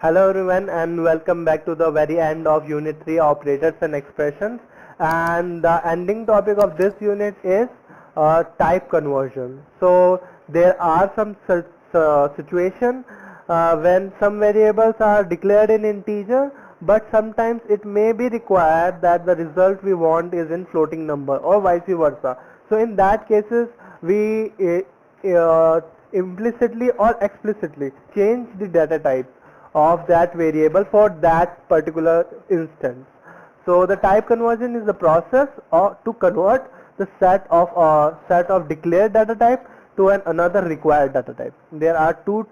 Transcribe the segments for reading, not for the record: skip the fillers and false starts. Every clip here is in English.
Hello everyone and welcome back to the very end of Unit 3 Operators and Expressions, and the ending topic of this unit is type conversion. So there are some situation when some variables are declared in integer, but sometimes it may be required that the result we want is in floating number or vice versa. So in that cases we implicitly or explicitly change the data type of that variable for that particular instance. So the type conversion is the process to convert the set of declared data type to another required data type. There are two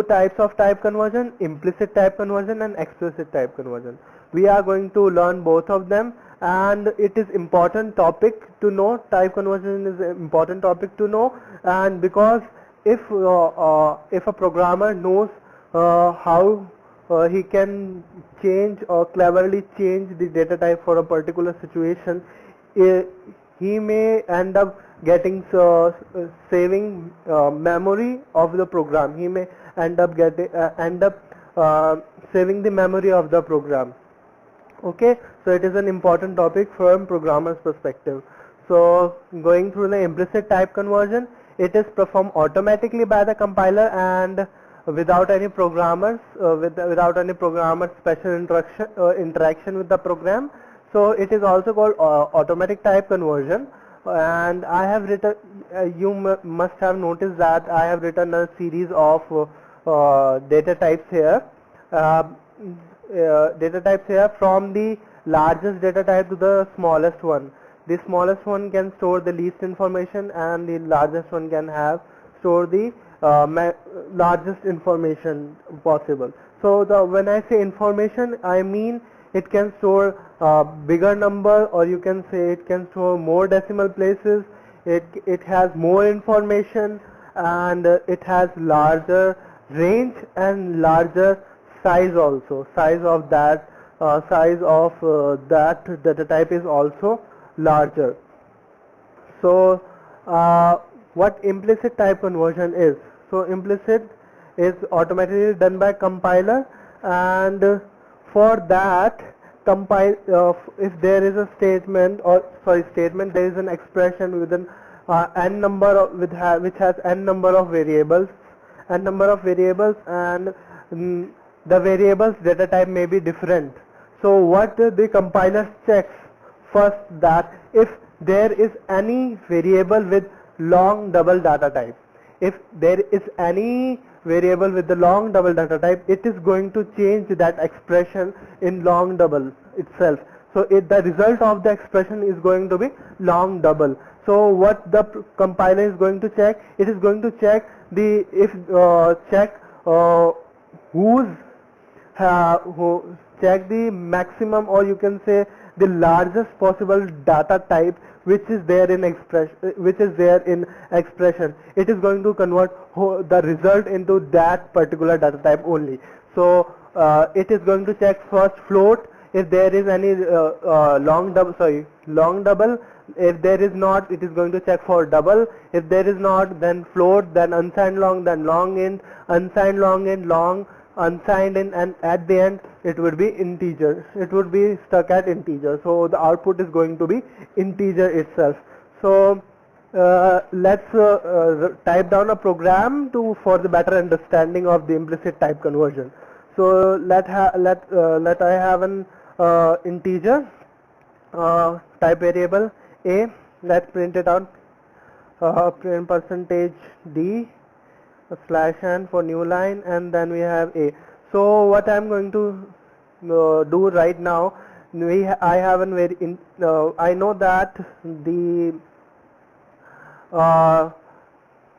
types of type conversion: implicit type conversion and explicit type conversion. We are going to learn both of them, and it is important topic to know. Type conversion is an important topic to know, and because if a programmer knows how he can change or cleverly change the data type for a particular situation, eh, he may end up getting saving memory of the program. He may end up saving the memory of the program. Okay, so it is an important topic from programmer's perspective. So going through the implicit type conversion, it is performed automatically by the compiler and without any programmers without any programmer special interaction with the program. So it is also called automatic type conversion, and I have written you must have noticed that I have written a series of data types here. uh, Data types here from the largest data type to the smallest one. The smallest one can store the least information, and the largest one can have store the largest information possible. So when I say information, I mean it can store bigger number, or you can say it can store more decimal places. It has more information, and it has larger range and larger size also. Size of that data type is also larger. So what implicit type conversion is? So implicit is automatically done by compiler, and for that if there is a statement, or sorry statement, there is an expression with an n number of, which has n number of variables, and the variables data type may be different. So what the compiler checks first, that if there is any variable with long double data type. If there is any variable with the long double data type, it is going to change that expression in long double itself. So the result of the expression is going to be long double. So what the compiler is going to check? It is going to check whose who check the maximum, or you can say the largest possible data type which is there in expression. It is going to convert the result into that particular data type only. So it is going to check first float, if there is any long double. If there is not, it is going to check for double. If there is not, then float, then unsigned long, then long int, unsigned long int, long, unsigned int, and at the end it would be integer. It would be stuck at integer. So the output is going to be integer itself. So let's type down a program for the better understanding of the implicit type conversion. So let I have an integer type variable a. Let's print it out. Print %d /n for new line, and then we have a. So what I'm going to do right now, I have an I know that the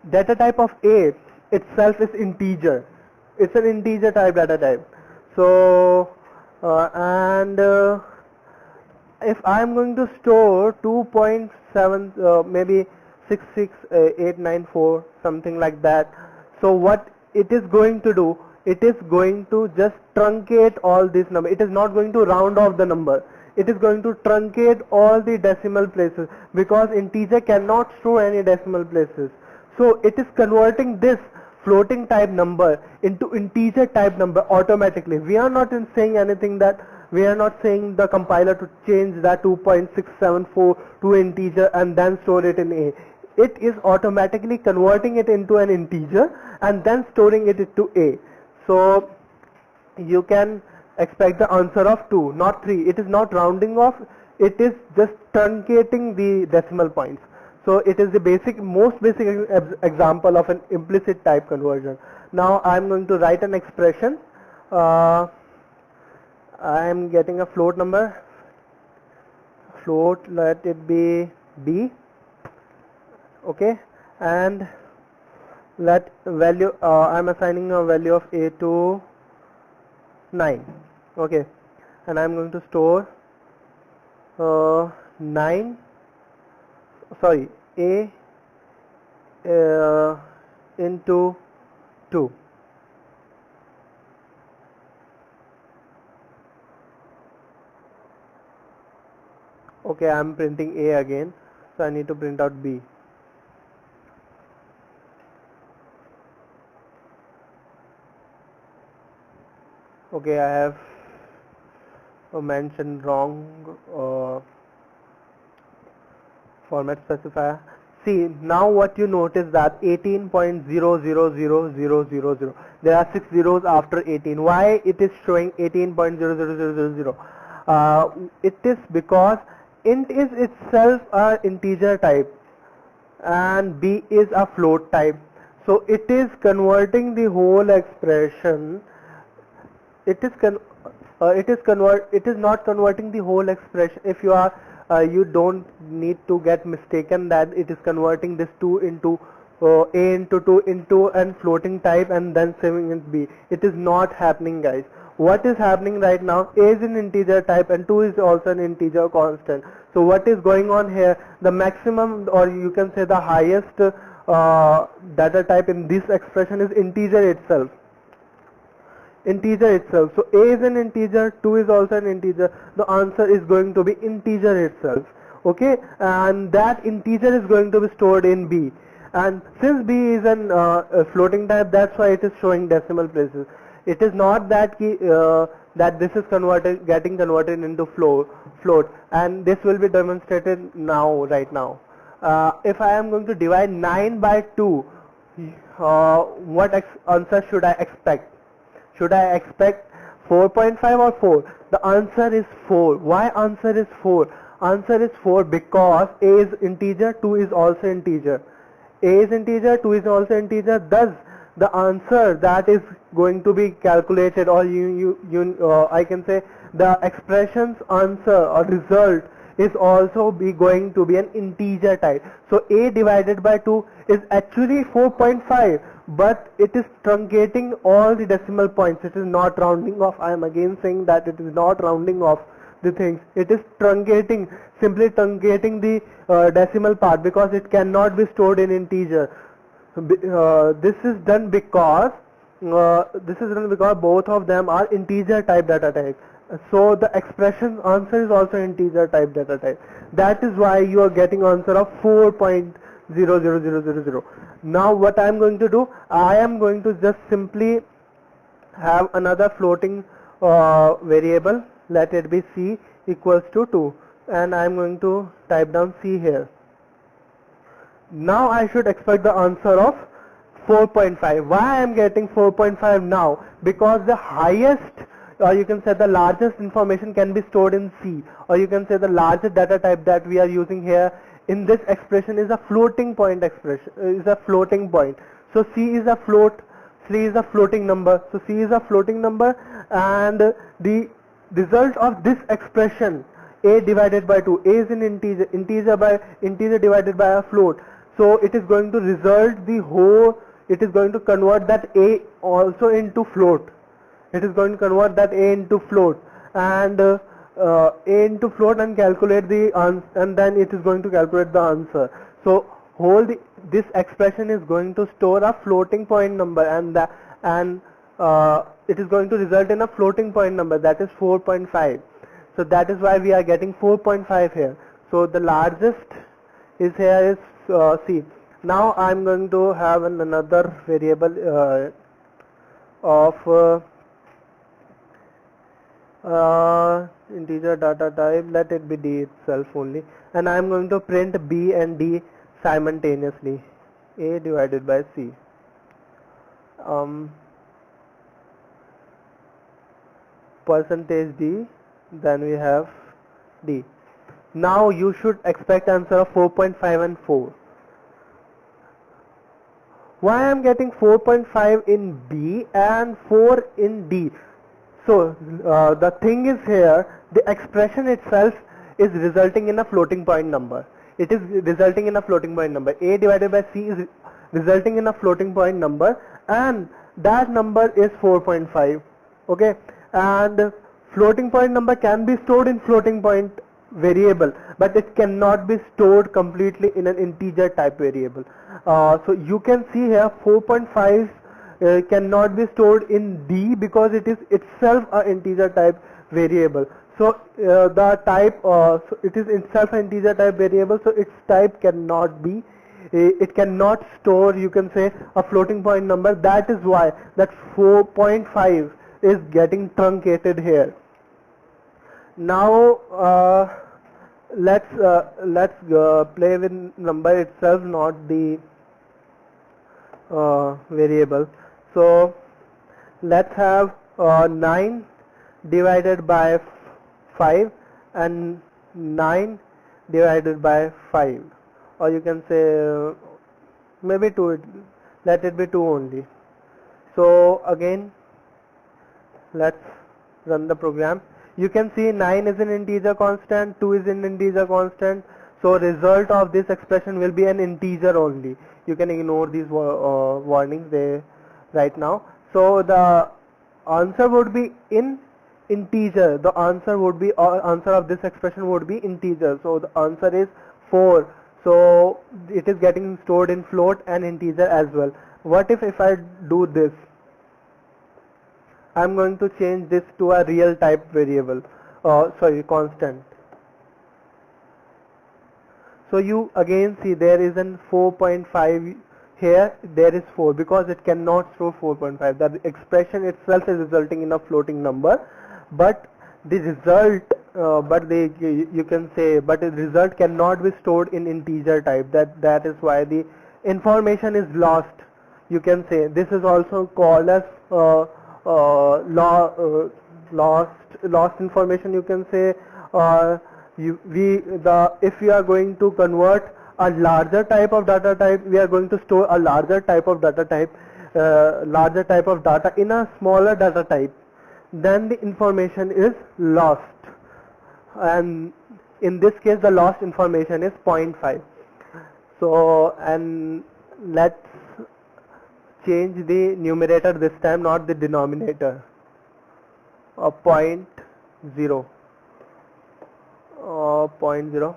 data type of a itself is integer. It's an integer type data type. So if I'm going to store 2.7 maybe 66894, something like that, so what it is going to do, it is going to just truncate all this number. It is not going to round off the number. It is going to truncate all the decimal places, because integer cannot store any decimal places. So it is converting this floating type number into integer type number automatically. We are not saying anything, that we are not saying the compiler to change that 2.674 to integer and then store it in A. It is automatically converting it into an integer and then storing it into A. So you can expect the answer of 2, not 3. It is not rounding off, it is just truncating the decimal points. So it is the most basic example of an implicit type conversion. Now I am going to write an expression. I am getting a float number. Float, let it be B. Okay, and let value, I am assigning a value of A to 9. Okay, and I am going to store 9, sorry, A into 2. Okay, I am printing A again, so I need to print out B. Okay, I have mentioned wrong format specifier. See, now what you notice that 18.000000, there are 6 zeros after 18. Why it is showing 18.000000? It is because int is itself an integer type and B is a float type. So it is converting the whole expression. It is not converting the whole expression. If you are you don't need to get mistaken that it is converting this 2 into A into 2 into and floating type and then saving it B. It is not happening, guys. What is happening right now? A is an integer type and 2 is also an integer constant. So what is going on here? The maximum, or you can say the highest data type in this expression is integer itself. So A is an integer, 2 is also an integer. The answer is going to be integer itself. Okay, and that integer is going to be stored in B. And since B is an floating type, that's why it is showing decimal places. It is not that that this is getting converted into float, and this will be demonstrated right now. If I am going to divide 9 by 2, what answer should I expect? Should I expect 4.5 or 4? The answer is 4. Why answer is 4? Answer is 4 because A is integer, 2 is also integer. A is integer, 2 is also integer. Thus, the answer that is going to be calculated, or I can say the expression's answer or result is also going to be an integer type. So A divided by 2 is actually 4.5, but it is truncating all the decimal points. It is not rounding off. I am again saying that it is not rounding off the things. It is simply truncating the decimal part because it cannot be stored in integer. This is done because both of them are integer type data type. So the expression answer is also integer type data type. That is why you are getting answer of 4.00000. Now what I am going to do, I am going to just simply have another floating variable. Let it be C equals to 2, and I am going to type down C here. Now I should expect the answer of 4.5. Why I am getting 4.5 now? Because the highest, or you can say the largest information can be stored in C, or you can say the largest data type that we are using here in this expression is a floating point expression, is a floating point. So C is a float, C is a floating number. So C is a floating number, and the result of this expression, A divided by 2, A is an integer divided by a float. So it is going to result it is going to convert that A also into float. It is going to convert that A into float, and A into float, and calculate the answer, and then it is going to calculate the answer. So this expression is going to store a floating point number, and it is going to result in a floating point number, that is 4.5. So that is why we are getting 4.5 here. So the largest is here is C. Now I'm going to have another variable of integer data type. Let it be d itself only, and I'm going to print b and d simultaneously. A divided by c. Percentage d, then we have d. Now you should expect answer of 4.5 and 4. Why I am getting 4.5 in B and 4 in D? So the thing is here, the expression itself is resulting in a floating point number. It is resulting in a floating point number. A divided by C is resulting in a floating point number, and that number is 4.5. Okay, and floating point number can be stored in floating point variable, but it cannot be stored completely in an integer type variable. So you can see here 4.5 cannot be stored in D because it is itself an integer type variable. So the type, so it is itself an integer type variable, so its type cannot be, it cannot store, you can say, a floating point number. That is why that 4.5 is getting truncated here. Now let's play with number itself, not the variable. So let's have 9 divided by 5 and 9 divided by 5, or you can say maybe 2, let it be 2 only. So again let's run the program. You can see 9 is an integer constant, 2 is an integer constant, so result of this expression will be an integer only. You can ignore these warnings there right now. So the answer would be in integer. The answer would be, answer of this expression would be integer. So the answer is 4. So it is getting stored in float and integer as well. What if I do this? I'm going to change this to a real type variable, constant. So you again see there is an 4.5 here, there is 4 because it cannot store 4.5. The expression itself is resulting in a floating number, but the result, you can say, but the result cannot be stored in integer type. That is why the information is lost. You can say this is also called as lost information. You can say if we are going to convert a larger type of data type, we are going to store a larger type of data type, larger type of data in a smaller data type, then the information is lost, and in this case the lost information is 0.5. So, and let's change the numerator this time, not the denominator. 0.0, 0.0.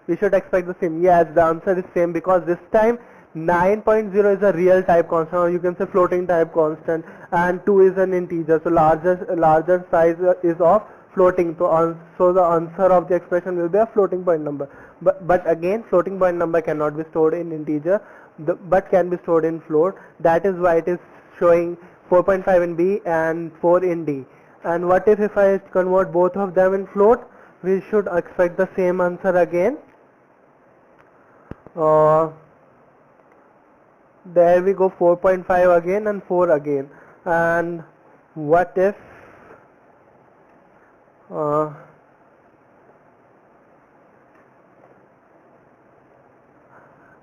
We should expect the same. Yes, the answer is same because this time 9.0 is a real type constant, or you can say floating type constant, and 2 is an integer. So larger size is of floating. So the answer of the expression will be a floating point number. But again, floating point number cannot be stored in integer, but can be stored in float. That is why it is showing 4.5 in B and 4 in D. And what if I convert both of them in float? We should expect the same answer again. There we go, 4.5 again and 4 again. And what if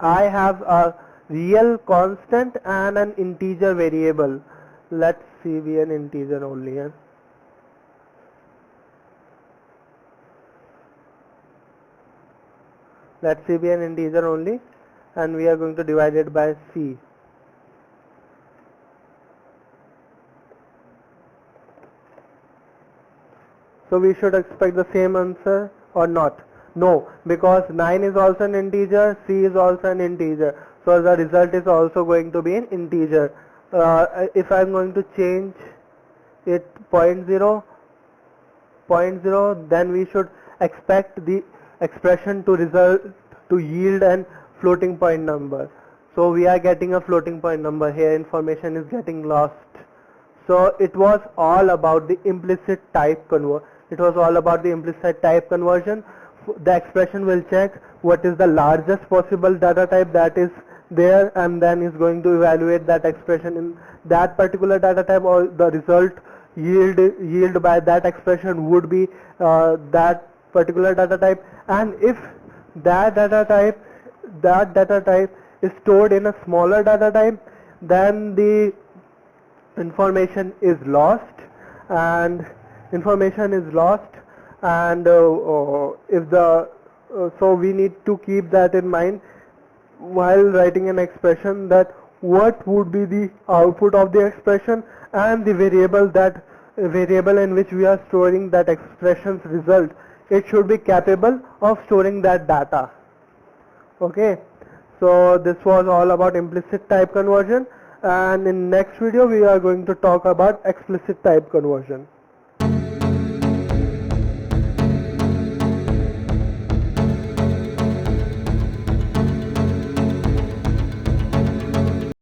I have a real constant and an integer variable? Let's see, be an integer only here. Let's see, be an integer only, and we are going to divide it by C. So we should expect the same answer or not? No, because 9 is also an integer, C is also an integer. So the result is also going to be an integer. If I am going to change it 0.0, then we should expect the expression to result to yield an floating point number. So we are getting a floating point number here, information is getting lost. So it was all about the implicit type conversion. The expression will check what is the largest possible data type that is there, and then is going to evaluate that expression in that particular data type, or the result yield by that expression would be that particular data type. And if that data type is stored in a smaller data type, then the information is lost, and so we need to keep that in mind while writing an expression, that what would be the output of the expression, and the variable in which we are storing that expression's result, it should be capable of storing that data. Okay, so this was all about implicit type conversion, and in next video we are going to talk about explicit type conversion.